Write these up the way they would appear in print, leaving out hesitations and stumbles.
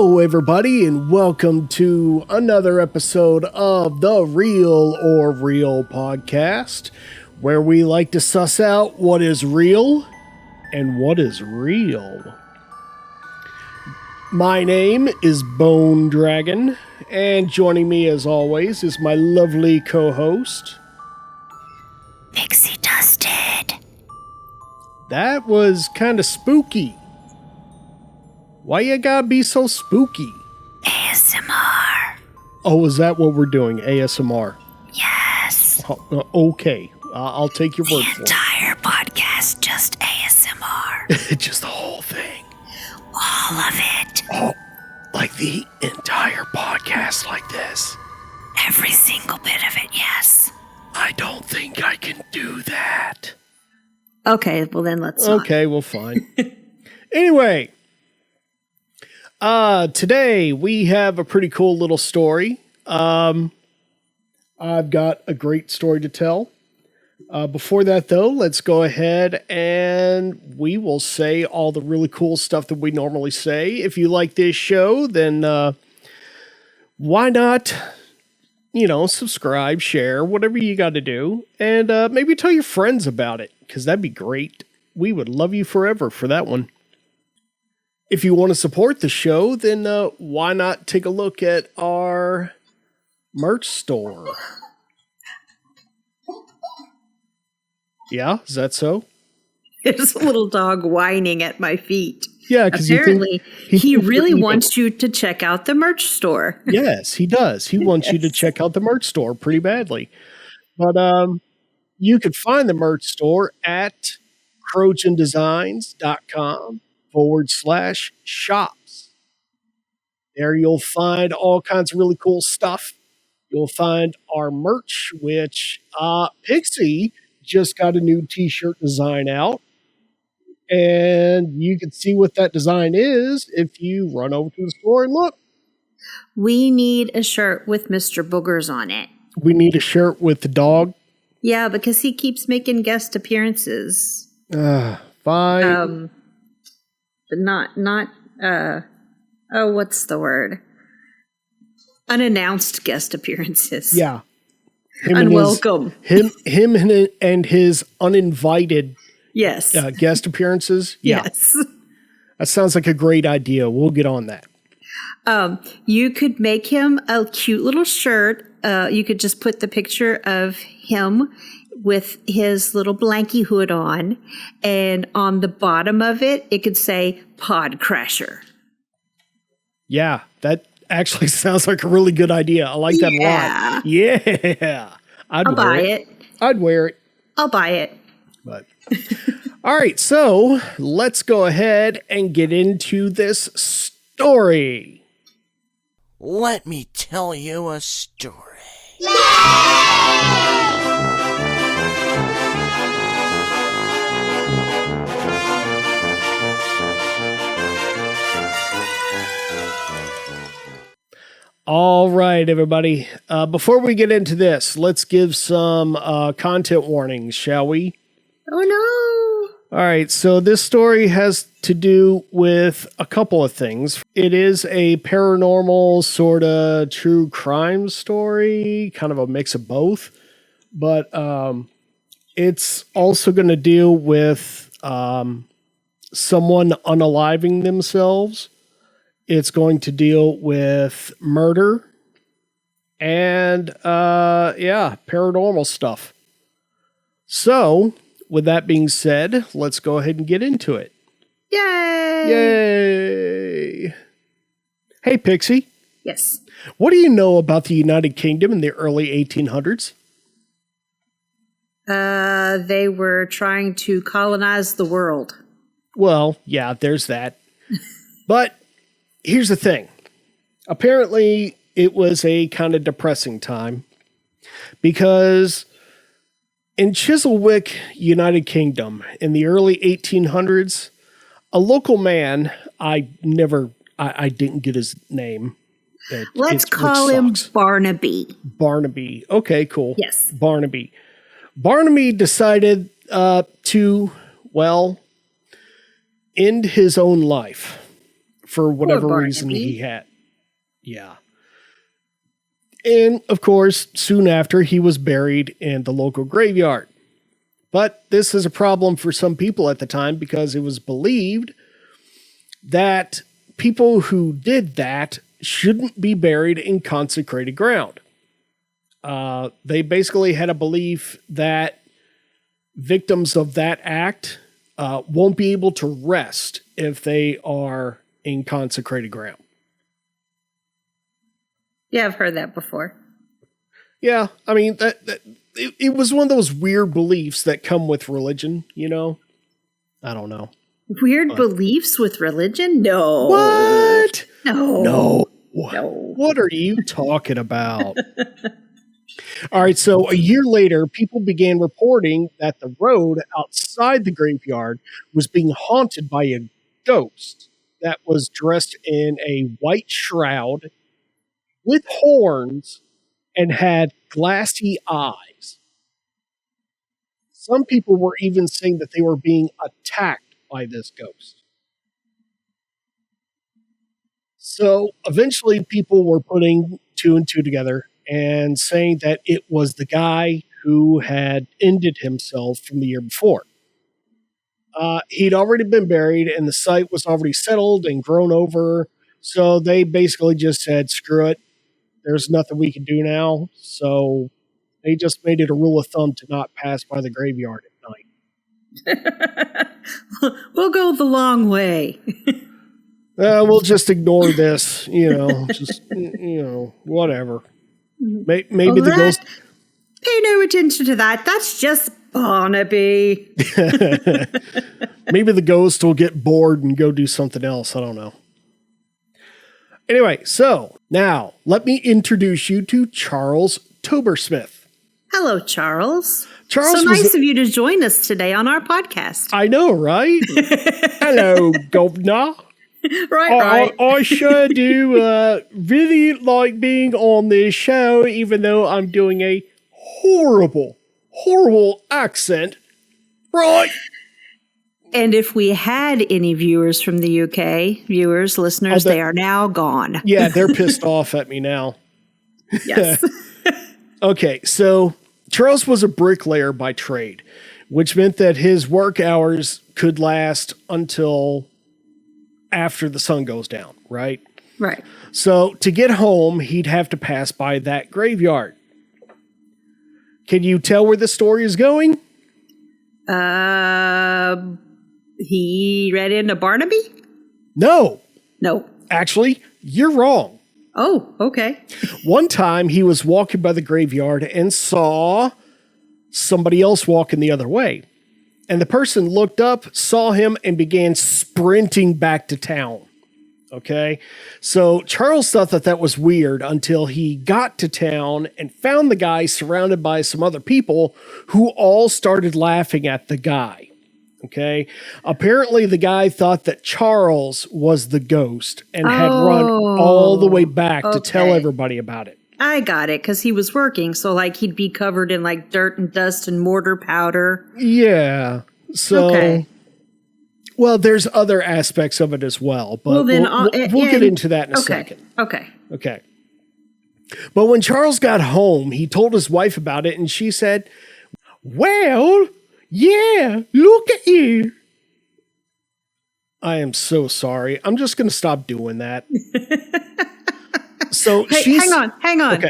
Hello, everybody, and welcome to another episode of the Real or Real podcast, where we like to suss out what is real and what is real. My name is Bone Dragon, and joining me as always is my lovely co-host, Pixie Dusted. That was kind of spooky. Why you gotta be so spooky? ASMR. Oh, is that what we're doing? ASMR? Yes. Oh, okay. I'll take your word for it. The entire podcast, just ASMR. Just the whole thing. All of it. Oh, like the entire podcast like this. Every single bit of it, yes. I don't think I can do that. Okay, well then let's not. Okay, well, fine. Anyway, today we have a pretty cool little story. I've got a great story to tell. Before that, though, let's go ahead and we will say all the really cool stuff that we normally say. If you like this show, then why not, subscribe, share, whatever you got to do, and maybe tell your friends about it, because that'd be great. We would love you forever for that one. If you want to support the show, then why not take a look at our merch store? Yeah, is that so? There's a little dog whining at my feet. Yeah, because apparently he really wants you to check out the merch store. Yes, he does. He wants you to check out the merch store pretty badly. But you could find the merch store at trojandesigns.com/shops. There you'll find all kinds of really cool stuff. You'll find our merch, which Pixie just got a new t-shirt design out. And you can see what that design is if you run over to the store and look. We need a shirt with Mr. Boogers on it. We need a shirt with the dog. Yeah, because he keeps making guest appearances. Fine. But not what's the word? Unannounced guest appearances. Yeah. Unwelcome. Him and his uninvited yes. Guest appearances. Yeah. Yes. That sounds like a great idea. We'll get on that. You could make him a cute little shirt. You could just put the picture of him with his little blankie hood on. And on the bottom of it, it could say Pod Crasher. Yeah, that actually sounds like a really good idea. I like that a lot. Yeah. I'll buy it. I'd wear it. I'll buy it. But all right, so let's go ahead and get into this story. Let me tell you a story. All right, everybody. Before we get into this, let's give some content warnings, shall we? Oh, no. All right, so this story has to do with a couple of things. It is a paranormal sort of true crime story, kind of a mix of both. But it's also going to deal with someone unaliving themselves. It's going to deal with murder and, paranormal stuff. So, with that being said, let's go ahead and get into it. Yay! Hey, Pixie. Yes. What do you know about the United Kingdom in the early 1800s? They were trying to colonize the world. Well, yeah, there's that. But here's the thing. Apparently, it was a kind of depressing time because in Chiswick, United Kingdom, in the early 1800s, a local man, I didn't get his name. Let's call him Barnaby. Barnaby. Okay, cool. Yes. Barnaby. Barnaby decided to end his own life for whatever Poor reason Barnaby. he had. Yeah. And of course, soon after, he was buried in the local graveyard. But this is a problem for some people at the time because it was believed that people who did that shouldn't be buried in consecrated ground. They basically had a belief that victims of that act won't be able to rest if they are in consecrated ground. Yeah, I've heard that before. Yeah, I mean, it was one of those weird beliefs that come with religion, you know? I don't know. Weird beliefs with religion? No. What? No. No. No. What are you talking about? All right, so a year later, people began reporting that the road outside the graveyard was being haunted by a ghost that was dressed in a white shroud with horns and had glassy eyes. Some people were even saying that they were being attacked by this ghost. So eventually people were putting two and two together and saying that it was the guy who had ended himself from the year before. He'd already been buried and the site was already settled and grown over. So they basically just said, screw it. There's nothing we can do now. So they just made it a rule of thumb to not pass by the graveyard at night. We'll go the long way. We'll just ignore this, just, whatever. Maybe the ghost. Pay no attention to that. That's just Barnaby. Maybe the ghost will get bored and go do something else. I don't know. Anyway, so now let me introduce you to Charles Tobersmith. Hello, Charles. Charles, so nice of you to join us today on our podcast. I know, right? Hello, Governor. Right. I sure do really like being on this show, even though I'm doing a horrible accent. Right. And if we had any viewers from the UK, listeners, they are now gone. Yeah, they're pissed off at me now. Yes. Okay, so Charles was a bricklayer by trade, which meant that his work hours could last until after the sun goes down, right? Right. So to get home, he'd have to pass by that graveyard. Can you tell where the story is going? He read into Barnaby? No. Actually, you're wrong. Oh, okay. One time he was walking by the graveyard and saw somebody else walking the other way. And the person looked up, saw him, and began sprinting back to town. Okay? So Charles thought that was weird until he got to town and found the guy surrounded by some other people who all started laughing at the guy. Okay? Apparently the guy thought that Charles was the ghost and had run all the way back to tell everybody about it. I got it, because he was working, so he'd be covered in dirt and dust and mortar powder. Yeah. So, well, there's other aspects of it as well, but we'll get into that in a second. Okay. But when Charles got home, he told his wife about it, and she said, well, yeah, look at you. I am so sorry. I'm just going to stop doing that. So hey, hang on.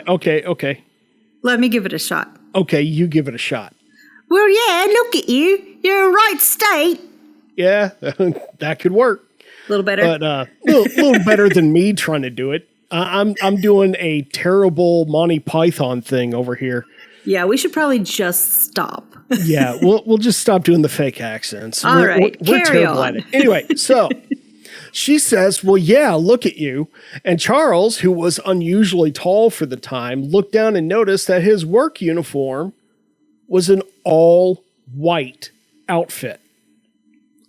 Okay. Let me give it a shot. Okay, you give it a shot. Well, yeah, look at you. You're in right state. Yeah, that could work. A little better. But a little better than me trying to do it. I'm doing a terrible Monty Python thing over here. Yeah, we should probably just stop. Yeah, we'll just stop doing the fake accents. All right, we're terrible at it. Anyway, so she says, well, yeah, look at you. And Charles, who was unusually tall for the time, looked down and noticed that his work uniform was an all white outfit.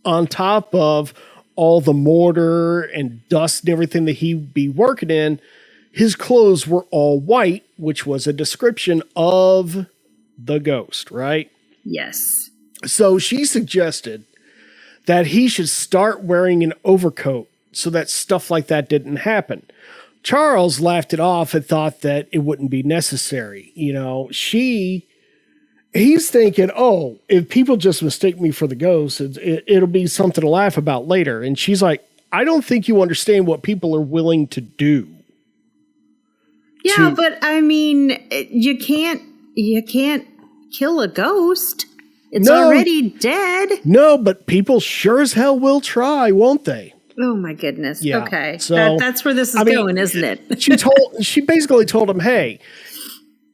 On top of all the mortar and dust and everything that he'd be working in, his clothes were all white, which was a description of the ghost, right? Yes. So she suggested that he should start wearing an overcoat so that stuff like that didn't happen. Charles laughed it off and thought that it wouldn't be necessary. He's thinking, oh, if people just mistake me for the ghost, it'll be something to laugh about later. And she's like, I don't think you understand what people are willing to do. Yeah, but I mean, you can't kill a ghost. It's already dead. No, but people sure as hell will try, won't they? Oh my goodness. Yeah. Okay. So that's where this is going, isn't it? She basically told him, hey,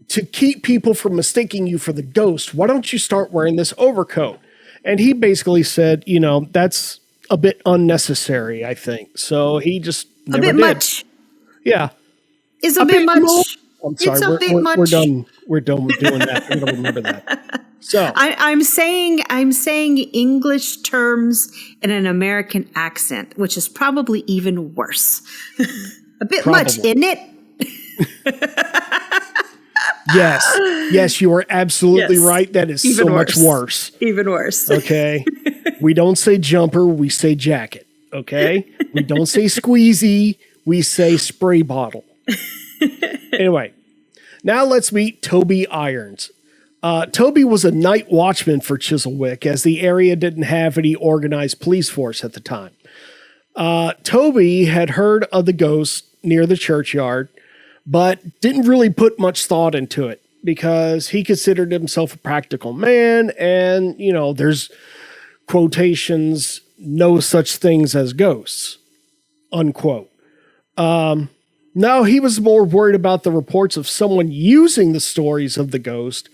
to keep people from mistaking you for the ghost, why don't you start wearing this overcoat? And he basically said, that's a bit unnecessary, I think. So he just never did. Much. Yeah. It's a bit much. I'm sorry. It's a bit much. We're done. We're done with doing that. We don't remember that. So I'm saying English terms in an American accent, which is probably even worse. A bit much, isn't it? Yes, you are absolutely right. That is even so much worse. Even worse. Okay. We don't say jumper, we say jacket. Okay. We don't say squeezy, we say spray bottle. Anyway, now let's meet Toby Irons. Toby was a night watchman for Chisholwick, as the area didn't have any organized police force at the time. Toby had heard of the ghost near the churchyard, but didn't really put much thought into it because he considered himself a practical man, and, there's quotations, no such things as ghosts, unquote. No, he was more worried about the reports of someone using the stories of the ghost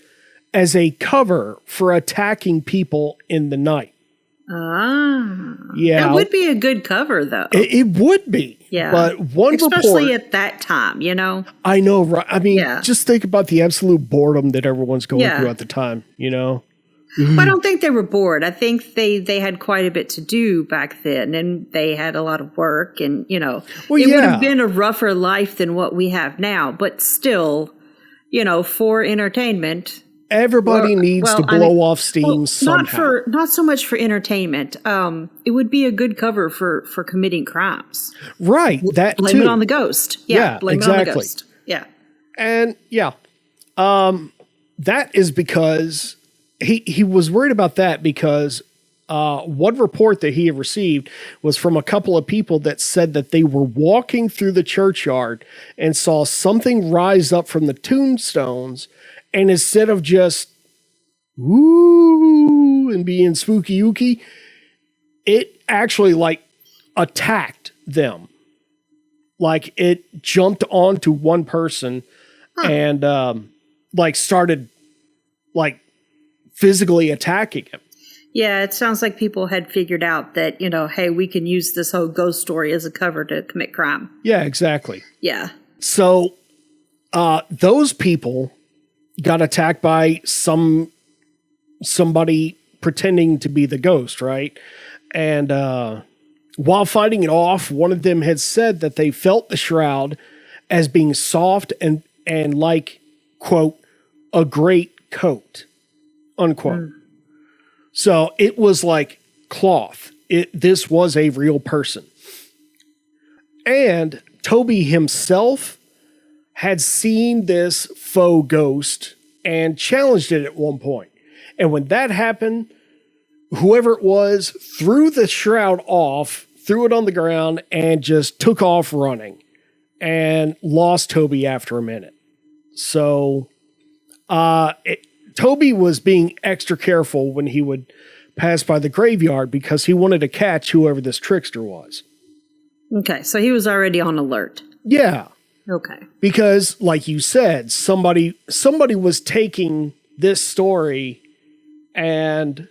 as a cover for attacking people in the night. Yeah. It would be a good cover, though. It would be. Yeah. But especially at that time, I know, right? I mean, just think about the absolute boredom that everyone's going through at the time, Mm-hmm. I don't think they were bored. I think they had quite a bit to do back then, and they had a lot of work, and it would have been a rougher life than what we have now. But still, for entertainment, everybody needs to blow off steam somehow. Not so much for entertainment. It would be a good cover for committing crimes. Right. That blame it on the ghost. Yeah. Blame it on the ghost. Yeah. And that is because. He was worried about that because one report that he had received was from a couple of people that said that they were walking through the churchyard and saw something rise up from the tombstones, and instead of just woo and being spooky ooky, it actually attacked them. Like it jumped onto one person and started physically attacking him. Yeah, it sounds like people had figured out that, hey, we can use this whole ghost story as a cover to commit crime. Yeah, exactly. Yeah. So those people got attacked by somebody pretending to be the ghost, right? And while fighting it off, one of them had said that they felt the shroud as being soft and like, quote, a great coat. Unquote. So it was like cloth. This was a real person. And Toby himself had seen this faux ghost and challenged it at one point. And when that happened, whoever it was threw the shroud off, threw it on the ground, and just took off running and lost Toby after a minute. So, Toby was being extra careful when he would pass by the graveyard because he wanted to catch whoever this trickster was. Okay, so he was already on alert. Yeah. Okay. Because, like you said, somebody was taking this story and...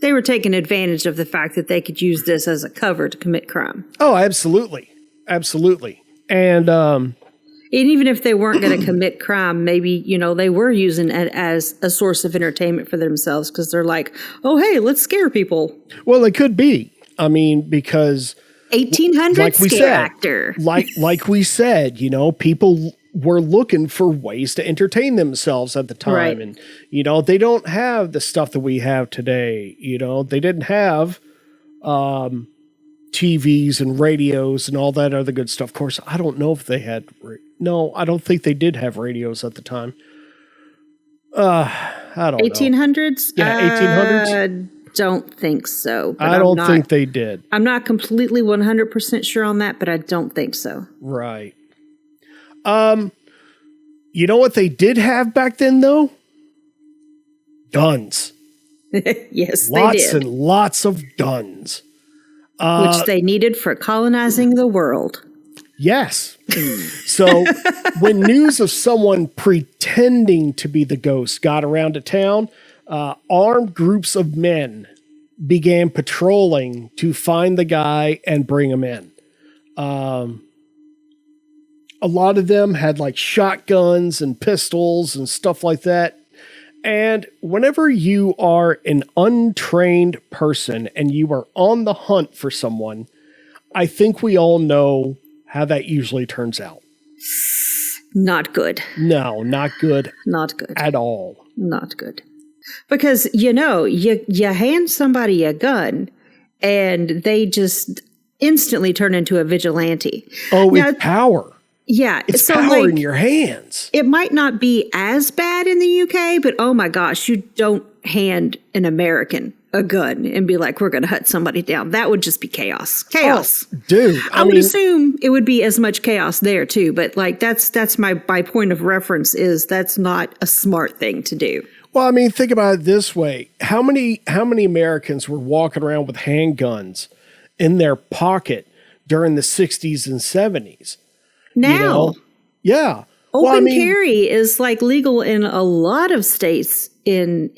They were taking advantage of the fact that they could use this as a cover to commit crime. Oh, absolutely. Absolutely. And even if they weren't going to commit crime, maybe, they were using it as a source of entertainment for themselves because they're like, oh, hey, let's scare people. Well, it could be. I mean, because 1800 scare actor. Like we said, people were looking for ways to entertain themselves at the time. Right. And, they don't have the stuff that we have today. They didn't have, TVs and radios and all that other good stuff. Of course, I don't know if they had. No, I don't think they did have radios at the time. I don't know. 1800s? Yeah, 1800s. Don't think so. But I don't think they did. I'm not completely 100% sure on that, but I don't think so. Right. You know what they did have back then, though? Guns. Yes, Lots they did. and lots of guns. Which they needed for colonizing the world. Yes. So when news of someone pretending to be the ghost got around to town, armed groups of men began patrolling to find the guy and bring him in. A lot of them had like shotguns and pistols and stuff like that. And whenever you are an untrained person and you are on the hunt for someone, I think we all know how that usually turns out. Not good. No, not good. Not good. At all. Not good. Because, you hand somebody a gun and they just instantly turn into a vigilante. Oh, now, it's power. Yeah. It's so power in your hands. It might not be as bad in the UK, but oh my gosh, you don't hand an American a gun and be like, we're going to hunt somebody down. That would just be chaos. Chaos. Oh, dude. I would assume it would be as much chaos there too, but like that's my point of reference is that's not a smart thing to do. Well, I mean, think about it this way. How many Americans were walking around with handguns in their pocket during the 60s and 70s? Now, yeah. Open carry is like legal in a lot of states in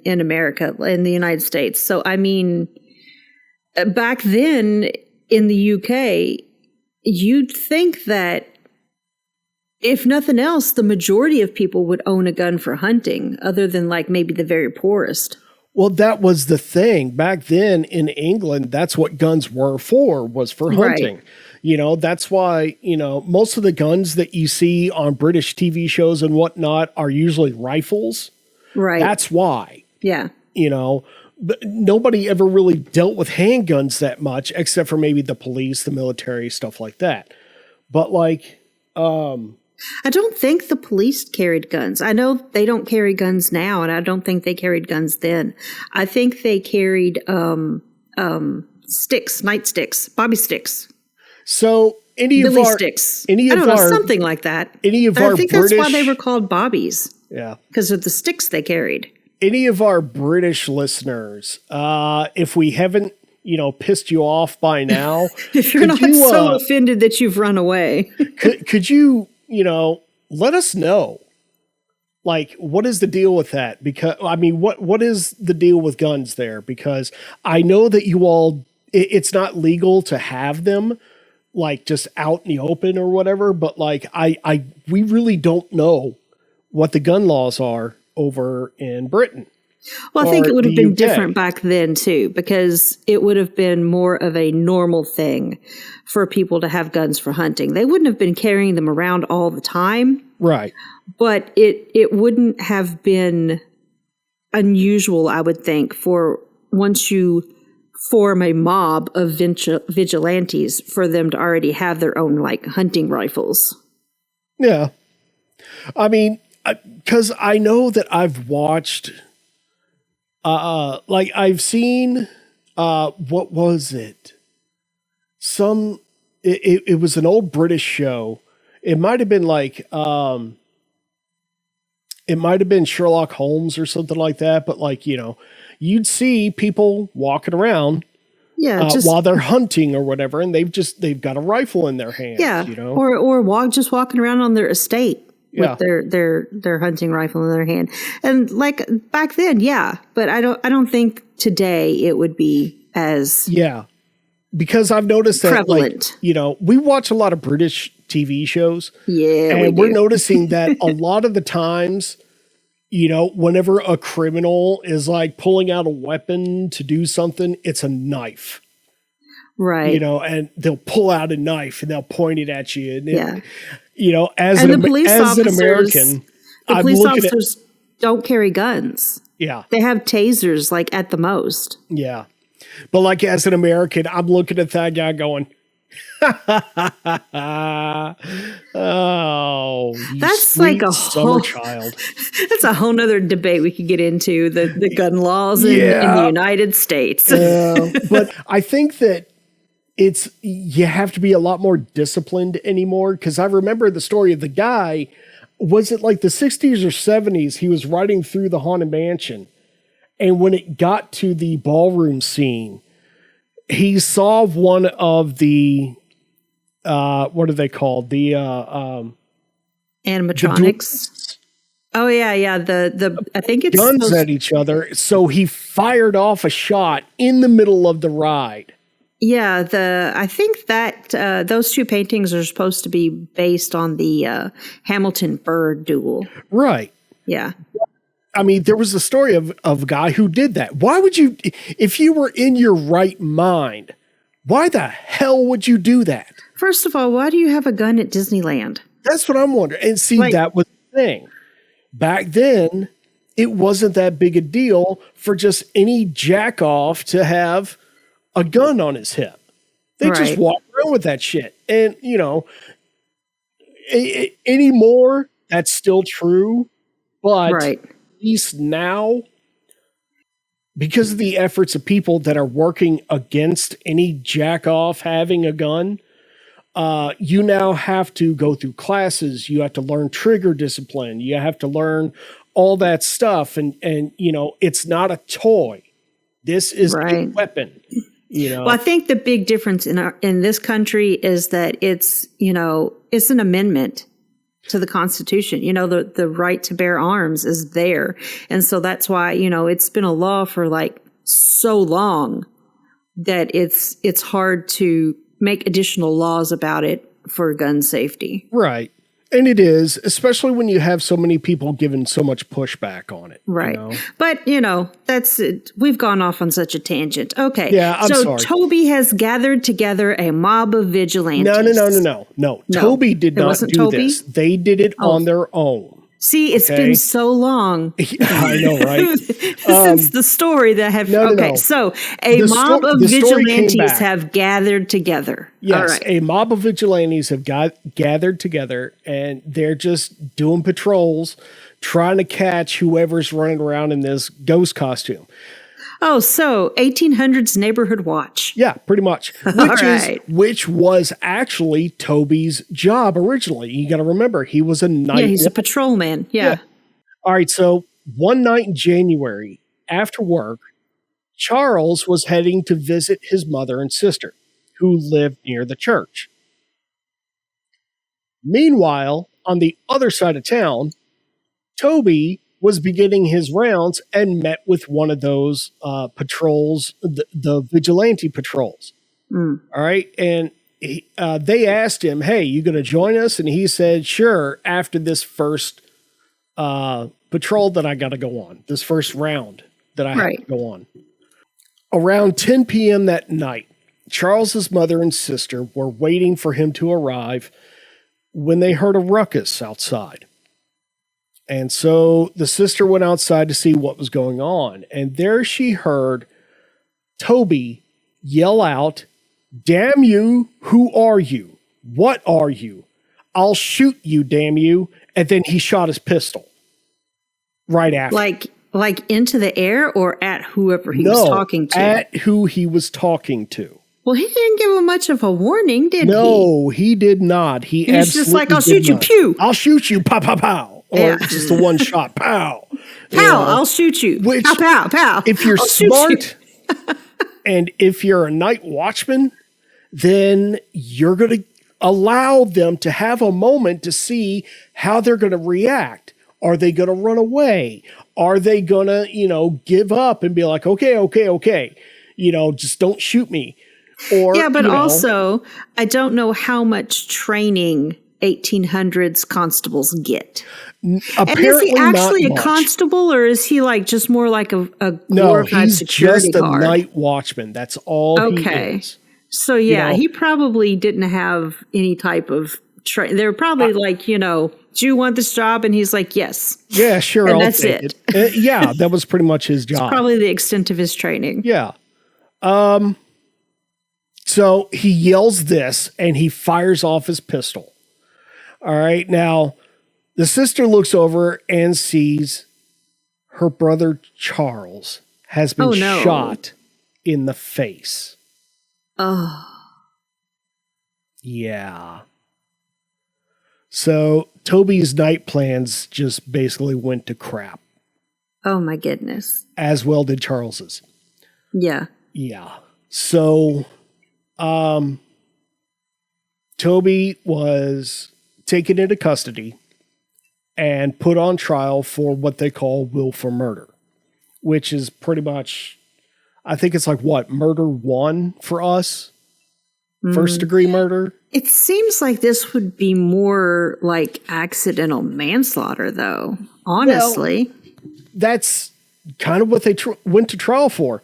America, in the United States. So, I mean, back then in the UK, you'd think that if nothing else, the majority of people would own a gun for hunting, other than like maybe the very poorest. Well, that was the thing. Back then in England, that's what guns were for, was for hunting. Right. That's why, most of the guns that you see on British TV shows and whatnot are usually rifles. Right. That's why. Yeah. But nobody ever really dealt with handguns that much, except for maybe the police, the military, stuff like that. But I don't think the police carried guns. I know they don't carry guns now, and I don't think they carried guns then. I think they carried sticks, nightsticks, bobby sticks. So Billy sticks. Something like that. I think that's why they were called bobbies. Yeah, because of the sticks they carried. Any of our British listeners, if we haven't, pissed you off by now, if you're not so offended that you've run away, could you, let us know, like, what is the deal with that? Because what is the deal with guns there? Because I know that you all, it's not legal to have them, like, just out in the open or whatever. But like, we really don't know what the gun laws are over in Britain. Well, I think it would have been different back then too, because it would have been more of a normal thing for people to have guns for hunting. They wouldn't have been carrying them around all the time. Right. But it wouldn't have been unusual, I would think, for once you form a mob of vigilantes for them to already have their own like hunting rifles. Yeah. I mean, because I know that I've watched, I've seen, what was it? It was an old British show. It might have been like, it might have been Sherlock Holmes or something like that. But like, you'd see people walking around, while they're hunting or whatever, and they've got a rifle in their hand. Yeah, or walking around on their estate with their hunting rifle in their hand, and like back then, but I don't think today it would be as because I've noticed that prevalent. Like, we watch a lot of British TV shows, and we're noticing that a lot of the times, whenever a criminal is like pulling out a weapon to do something, it's a knife. Right. And they'll pull out a knife and they'll point it at you. And as an American, the police officers don't carry guns. Yeah. They have tasers, like, at the most. Yeah. But like as an American, I'm looking at that guy going, oh, you That's like a summer whole child. That's a whole nother debate we could get into, the gun laws in the United States. But I think that you have to be a lot more disciplined anymore. Cause I remember the story of the guy, was it like the 60s or 70s? He was riding through the Haunted Mansion. And when it got to the ballroom scene, he saw one of the, what are they called? The, animatronics. Oh yeah. I think it's guns at each other. So he fired off a shot in the middle of the ride. Yeah, I think that those two paintings are supposed to be based on the Hamilton Bird duel. Right. Yeah. I mean, there was a story of a guy who did that. Why would you, if you were in your right mind, why the hell would you do that? First of all, why do you have a gun at Disneyland? That's what I'm wondering. And see, that was the thing. Back then, it wasn't that big a deal for just any jack off to have a gun on his hip. They just walk around with that shit. And, anymore, that's still true. But at least now, because of the efforts of people that are working against any jack off having a gun, you now have to go through classes. You have to learn trigger discipline. You have to learn all that stuff. And it's not a toy. This is a weapon. Well, I think the big difference in this country is that it's an amendment to the Constitution. The right to bear arms is there. And so that's why, it's been a law for like so long that it's hard to make additional laws about it for gun safety. Right. And it is, especially when you have so many people giving so much pushback on it. Right. But, that's it. We've gone off on such a tangent. Okay. Yeah, I'm sorry. Toby has gathered together a mob of vigilantes. No. Toby did not do this. They did it on their own. See, it's been so long. I know, right? Since the story that have... No. So a mob of vigilantes have gathered together. Yes, a mob of vigilantes have gathered together, and they're just doing patrols, trying to catch whoever's running around in this ghost costume. Oh, so 1800s Neighborhood Watch. Yeah, pretty much. Which was actually Toby's job originally. You got to remember, he was a night. Yeah, he's a patrolman. Yeah. All right, so one night in January, after work, Charles was heading to visit his mother and sister, who lived near the church. Meanwhile, on the other side of town, Toby was beginning his rounds and met with one of those patrols, the vigilante patrols. All right. And they asked him, hey, you going to join us? And he said, sure, after this first patrol that I got to go on, this first round that I have to go on. Around 10 p.m. that night, Charles's mother and sister were waiting for him to arrive when they heard a ruckus outside. And so the sister went outside to see what was going on. And there she heard Toby yell out, damn you, who are you? What are you? I'll shoot you, damn you. And then he shot his pistol right after. Like into the air or at whoever he was talking to? At who he was talking to. Well, he didn't give him much of a warning, did he? No, he did not. He was just like, I'll shoot you, pew. I'll shoot you, pow, pow, pow. Or just the one shot, pow. Pow, I'll shoot you. Which, pow, pow, pow. If you're smart and if you're a night watchman, then you're going to allow them to have a moment to see how they're going to react. Are they going to run away? Are they going to, give up and be like, okay, just don't shoot me. Or, but also, I don't know how much training 1800s constables get. Apparently, and is he actually a constable, or is he just more like a glorified security guard? No, he's just a night watchman. That's all he is. So he probably didn't have any type of training. They're probably do you want this job? And he's like, yes. Yeah, sure. And that's it. That was pretty much his job. It's probably the extent of his training. Yeah. So he yells this and he fires off his pistol. All right. Now, the sister looks over and sees her brother Charles has been shot in the face. Oh. Yeah. So Toby's night plans just basically went to crap. Oh, my goodness. As well did Charles's. Yeah. Yeah. So, Toby was taken into custody and put on trial for what they call willful murder, which is pretty much, I think it's like what, murder 1 for us? First degree murder? It seems like this would be more like accidental manslaughter, though, honestly. Well, that's kind of what they went to trial for.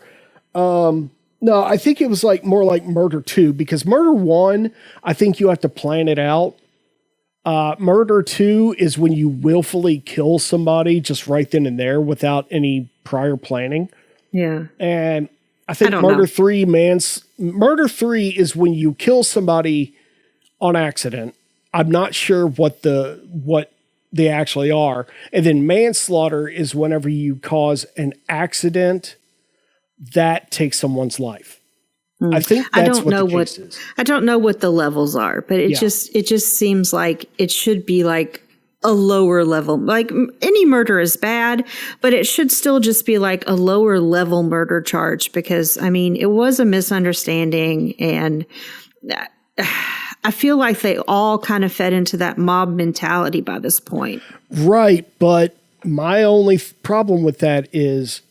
No, I think it was like more like murder 2, because murder 1, I think you have to plan it out. Murder 2 is when you willfully kill somebody just right then and there without any prior planning. Yeah. And I think murder 3 is when you kill somebody on accident. I'm not sure what they actually are. And then manslaughter is whenever you cause an accident that takes someone's life. I think that's what the case is. I don't know what the levels are, but it just seems like it should be like a lower level. Like any murder is bad, but it should still just be like a lower level murder charge, because I mean, it was a misunderstanding, and I feel like they all kind of fed into that mob mentality by this point. Right, but my only problem with that is,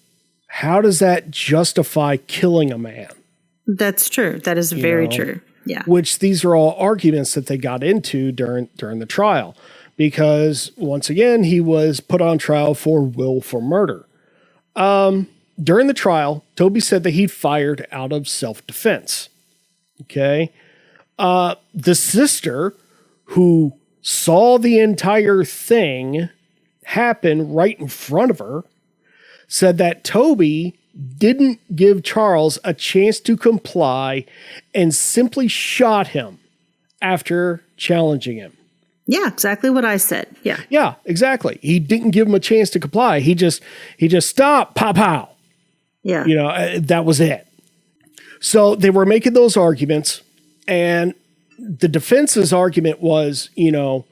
how does that justify killing a man? That's true. That is very true. Yeah. Which these are all arguments that they got into during the trial, because once again, he was put on trial for willful murder. During the trial, Toby said that he fired out of self-defense. Okay. The sister, who saw the entire thing happen right in front of her, said that Toby didn't give Charles a chance to comply and simply shot him after challenging him. Yeah, exactly what I said. Yeah. Yeah, exactly. He didn't give him a chance to comply. He just stopped, pow, pow. Yeah. You know, that was it. So they were making those arguments, and the defense's argument was, you know,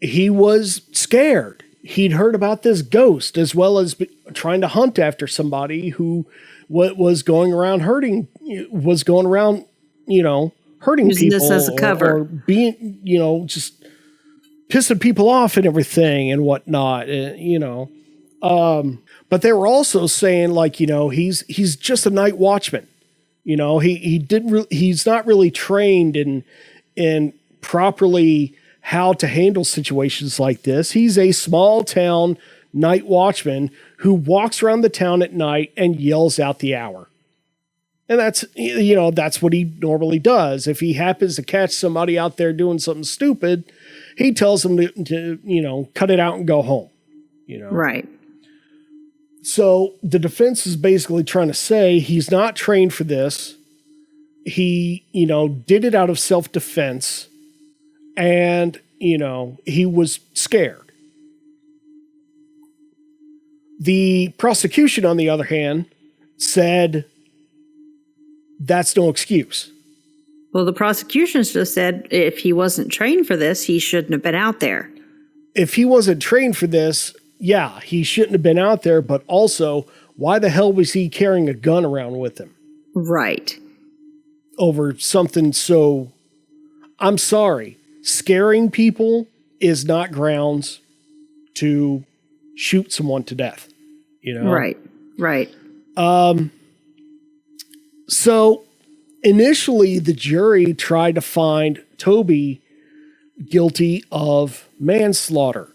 he was scared. He'd heard about this ghost, as well as trying to hunt after somebody who was going around hurting using people this as a cover, or being, you know, just pissing people off and everything and whatnot, you know. But they were also saying, like, you know, he's just a night watchman. You know, he's not really trained in properly how to handle situations like this. He's a small town night watchman who walks around the town at night and yells out the hour. And that's what he normally does. If he happens to catch somebody out there doing something stupid, he tells them to you know, cut it out and go home, you know? Right. So the defense is basically trying to say he's not trained for this. He, you know, did it out of self-defense. And, you know, he was scared. The prosecution, on the other hand, said that's no excuse. Well, the prosecution just said if he wasn't trained for this, he shouldn't have been out there. If he wasn't trained for this, yeah, he shouldn't have been out there. But also, why the hell was he carrying a gun around with him? Right. Over something so... I'm sorry. Scaring people is not grounds to shoot someone to death, you know? Right, right. So initially the jury tried to find Toby guilty of manslaughter.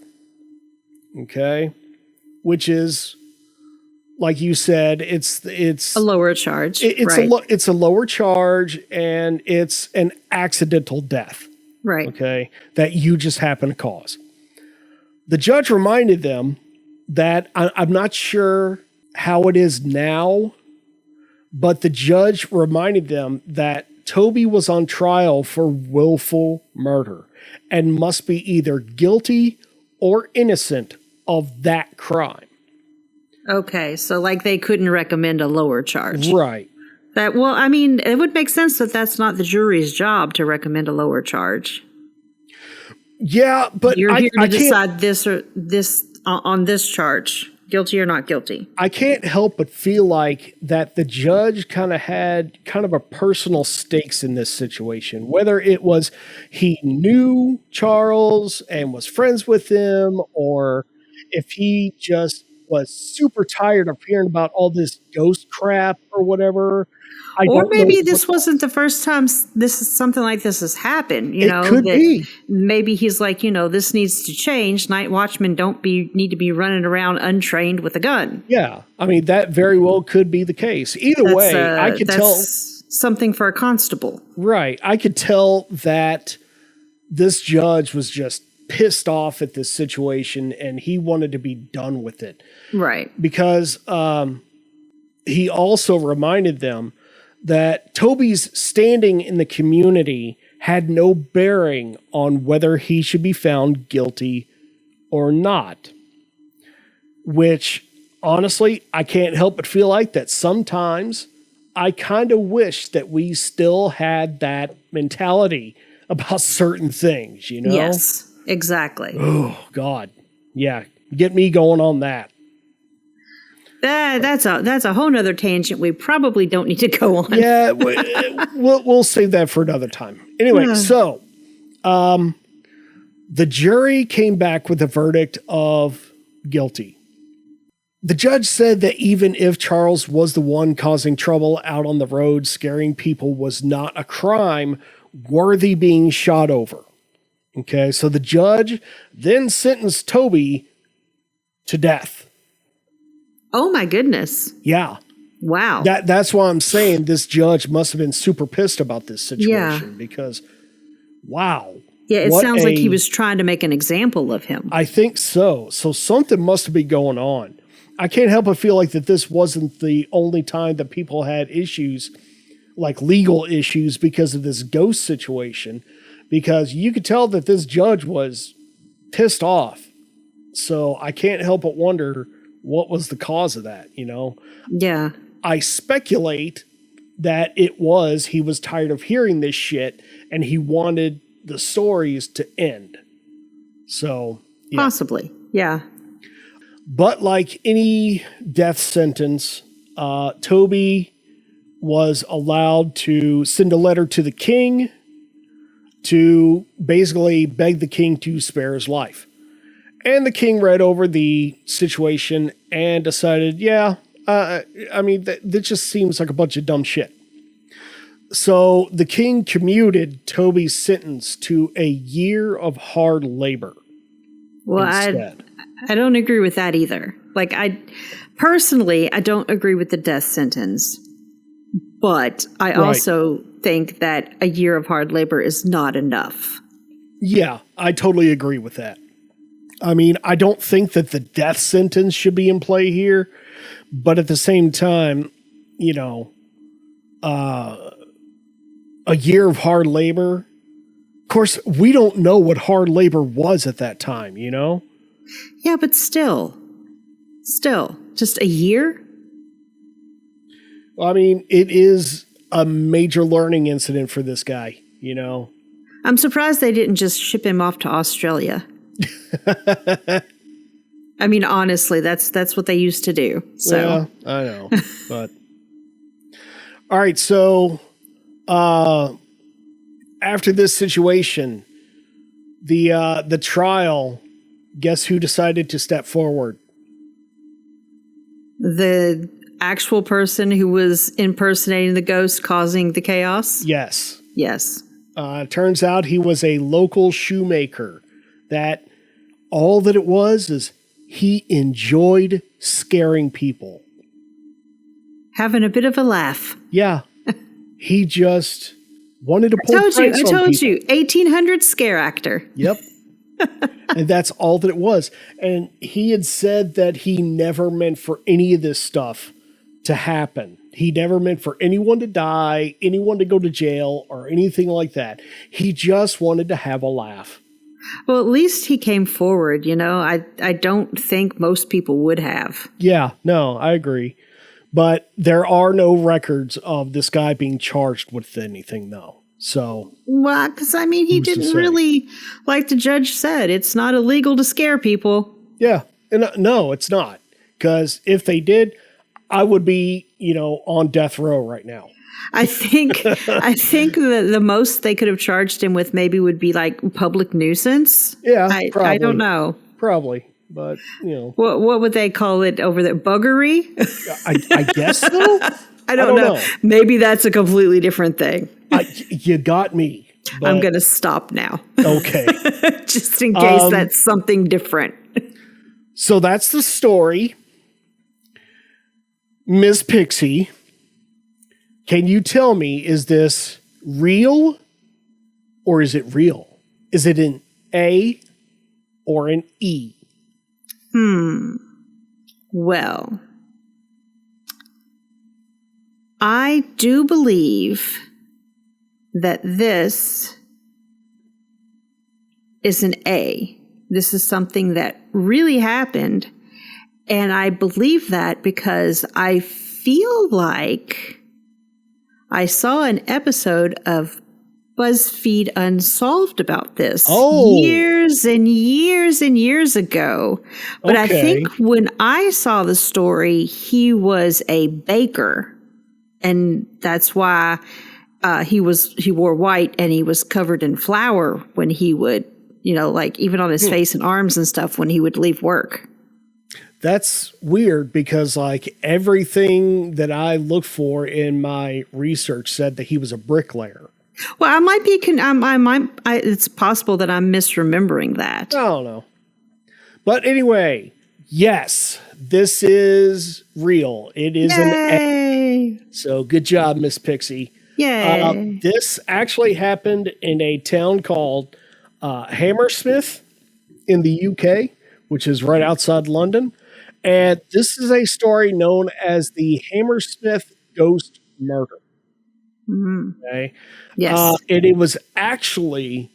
Okay? Which is, like you said, it's a lower charge. It's a lower charge, and it's an accidental death. Right. Okay. That you just happen to cause. The judge reminded them that I'm not sure how it is now, But the judge reminded them that Toby was on trial for willful murder and must be either guilty or innocent of that crime. Okay, so like they couldn't recommend a lower charge. Right. Well, I mean, it would make sense that that's not the jury's job to recommend a lower charge. Yeah, but You're here to decide this or this on this charge, guilty or not guilty. I can't help but feel like that the judge kind of had kind of a personal stakes in this situation, whether it was he knew Charles and was friends with him, or if he just was super tired of hearing about all this ghost crap or whatever. Or maybe this wasn't the first time this is something like this has happened. You know, it could be. Maybe he's like, this needs to change. Night watchmen need to be running around untrained with a gun. Yeah, I mean that very well could be the case. Either way, I could tell something for a constable. Right, I could tell that this judge was just pissed off at this situation and he wanted to be done with it. Right, because he also reminded them that Toby's standing in the community had no bearing on whether he should be found guilty or not. Which, honestly, I can't help but feel like that sometimes I kind of wish that we still had that mentality about certain things, Yes, exactly. Oh, God. Yeah, get me going on that. That's a whole nother tangent we probably don't need to go on. Yeah, we'll save that for another time. Anyway, so the jury came back with a verdict of guilty. The judge said that even if Charles was the one causing trouble out on the road, scaring people was not a crime worthy being shot over. Okay, so the judge then sentenced Toby to death. Oh my goodness. Yeah. Wow. That's why I'm saying this judge must have been super pissed about this situation because, wow. Yeah, it sounds like he was trying to make an example of him. I think so. So something must be going on. I can't help but feel like that this wasn't the only time that people had issues, like legal issues because of this ghost situation, because you could tell that this judge was pissed off. So I can't help but wonder what was the cause of that, Yeah. I speculate that he was tired of hearing this shit and he wanted the stories to end. So, yeah. Possibly. Yeah. But like any death sentence, Toby was allowed to send a letter to the king to basically beg the king to spare his life. And the king read over the situation and decided, that just seems like a bunch of dumb shit. So the king commuted Toby's sentence to a year of hard labor. Well, instead. I don't agree with that either. Like, I don't agree with the death sentence. But I also think that a year of hard labor is not enough. Yeah, I totally agree with that. I mean, I don't think that the death sentence should be in play here, but at the same time, a year of hard labor. Of course, we don't know what hard labor was at that time, Yeah, but still, just a year? I mean, it is a major learning incident for this guy, I'm surprised they didn't just ship him off to Australia. I mean, honestly, that's what they used to do. So yeah, I know. But all right, so after this situation, the trial, guess who decided to step forward? The actual person who was impersonating the ghost causing the chaos? Yes. Yes. Turns out he was a local shoemaker. That all that it was is he enjoyed scaring people. Having a bit of a laugh. Yeah. He just wanted to pull pranks on people. I told you, 1800 scare actor. Yep. And that's all that it was. And he had said that he never meant for any of this stuff to happen. He never meant for anyone to die, anyone to go to jail, or anything like that. He just wanted to have a laugh. Well, at least he came forward, you know. I don't think most people would have. Yeah, no, I agree. But there are no records of this guy being charged with anything, though. So, Well, because, I mean, he who's to didn't say? really, like the judge said, it's not illegal to scare people. Yeah, and no, it's not. Because if they did, I would be, on death row right now. I think that the most they could have charged him with maybe would be like public nuisance. Yeah, I probably. don't know. Probably, but, What would they call it over there? Buggery? I guess so. I don't know. Maybe that's a completely different thing. You got me. But, I'm going to stop now. Okay. Just in case that's something different. So that's the story. Ms. Pixie, can you tell me, is this real or is it real? Is it an A or an E? Well, I do believe that this is an A. This is something that really happened. And I believe that because I feel like I saw an episode of BuzzFeed Unsolved about this years and years and years ago. But I think when I saw the story, he was a baker. And that's why he wore white and he was covered in flour when he would, like even on his face and arms and stuff when he would leave work. That's weird because like everything that I looked for in my research said that he was a bricklayer. Well, I might be. It's possible that I'm misremembering that. I don't know. But anyway, yes, this is real. It is an A. So good job, Miss Pixie. Yay. This actually happened in a town called Hammersmith in the UK, which is right outside London. And this is a story known as the Hammersmith Ghost Murder. Okay. Yes. And it was actually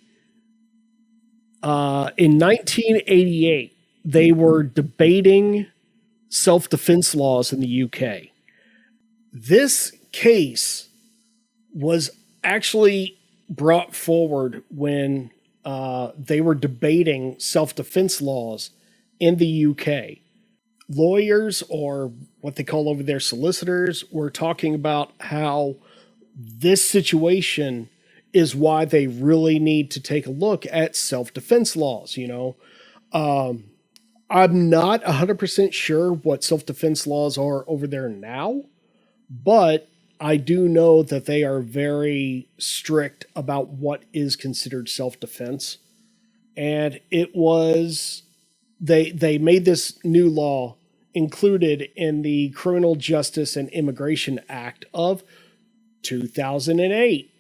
in 1988, they were debating self-defense laws in the UK. This case was actually brought forward when they were debating self-defense laws in the UK. Lawyers, or what they call over there solicitors, were talking about how this situation is why they really need to take a look at self-defense laws. I'm not 100% sure what self-defense laws are over there now, but I do know that they are very strict about what is considered self-defense. And it was, they made this new law included in the Criminal Justice and Immigration Act of 2008.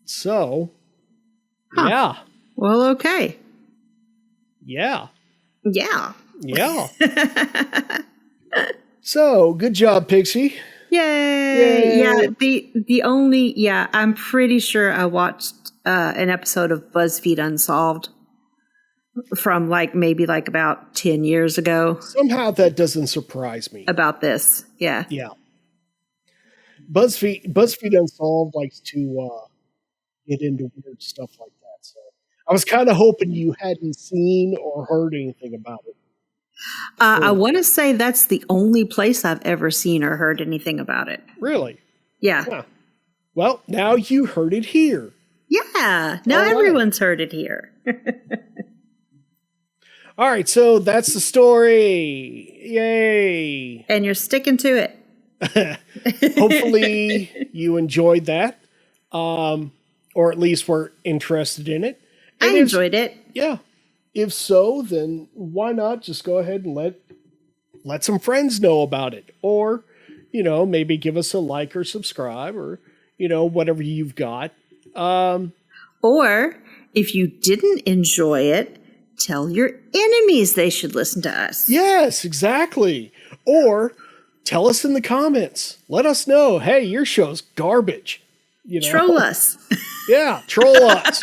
So, yeah. Well, okay. Yeah. Yeah. Yeah. So, good job, Pixie. Yay. Yeah. The only, I'm pretty sure I watched an episode of BuzzFeed Unsolved from maybe about 10 years ago. Somehow that doesn't surprise me. About this. Yeah. Yeah. BuzzFeed Unsolved likes to get into weird stuff like that. So I was kind of hoping you hadn't seen or heard anything about it. I want to say that's the only place I've ever seen or heard anything about it. Really? Yeah. Huh. Well, now you heard it here. Yeah. Now All right. everyone's heard it here. All right. So that's the story. Yay. And you're sticking to it. Hopefully you enjoyed that. Or at least were interested in it. And I enjoyed it. Yeah. If so, then why not just go ahead and let some friends know about it? Or, maybe give us a like or subscribe or, whatever you've got. Or if you didn't enjoy it, tell your enemies they should listen to us. Yes, exactly. Or tell us in the comments. Let us know. Hey, your show's garbage. You know? Troll us. Yeah, troll us.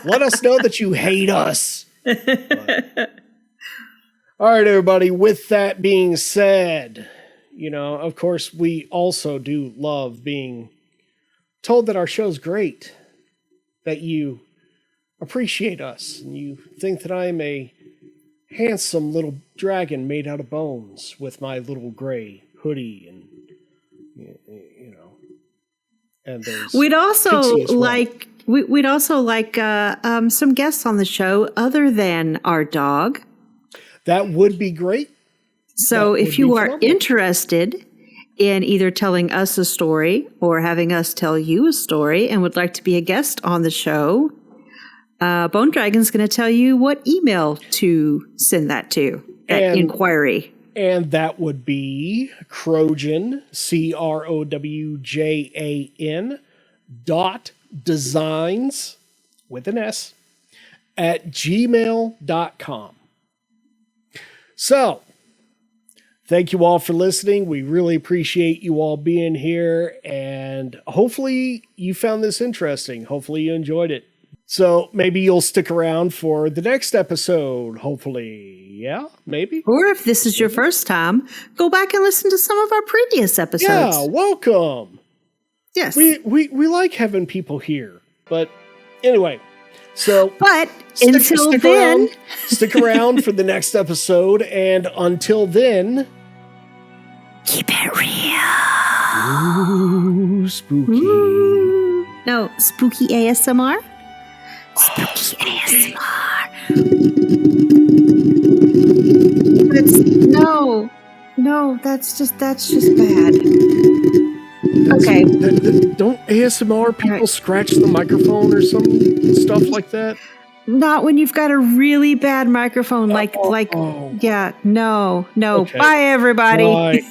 Let us know that you hate us. But, all right, everybody. With that being said, of course, we also do love being told that our show's great, that you appreciate us, and you think that I am a handsome little dragon made out of bones with my little gray hoodie and and there's We'd also Pixie as well. we'd also like some guests on the show other than our dog. That would be great. So if you are interested in either telling us a story or having us tell you a story and would like to be a guest on the show, Bone Dragon's going to tell you what email to send that to at inquiry. And that would be Crowjan, CROWJAN .designs with an S at gmail.com. So, thank you all for listening. We really appreciate you all being here, and hopefully you found this interesting. Hopefully you enjoyed it. So maybe you'll stick around for the next episode, hopefully. Yeah, maybe. Or if this is your first time, go back and listen to some of our previous episodes. Yeah, welcome. Yes. We like having people here. But anyway, so until then, stick around for the next episode, and until then, keep it real. Ooh, spooky. Ooh. No, spooky ASMR. Spooky ASMR. No, that's just bad. Okay. Don't ASMR people scratch the microphone or some stuff like that? Not when you've got a really bad microphone. No. Okay. Bye, everybody. Bye.